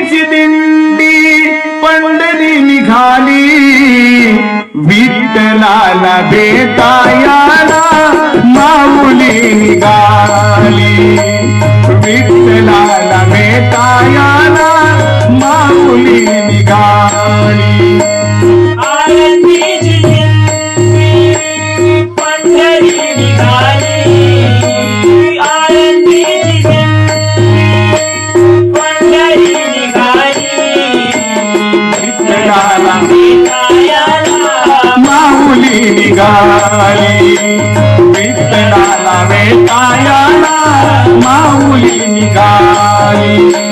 आरतीची दिंडी पंढरी निघाली, विठ्ठलाला भेटायला माऊली निघाली, विठ्ठलाला भेटायला माऊली निघाली. आरतीची दिंडी पंढरी निघाली, आरतीची दिंडी पंढरी निघाली, विठ्ठलाला भेटायला माऊली निघाली, विठ्ठलाला भेटायला माऊली निघाली.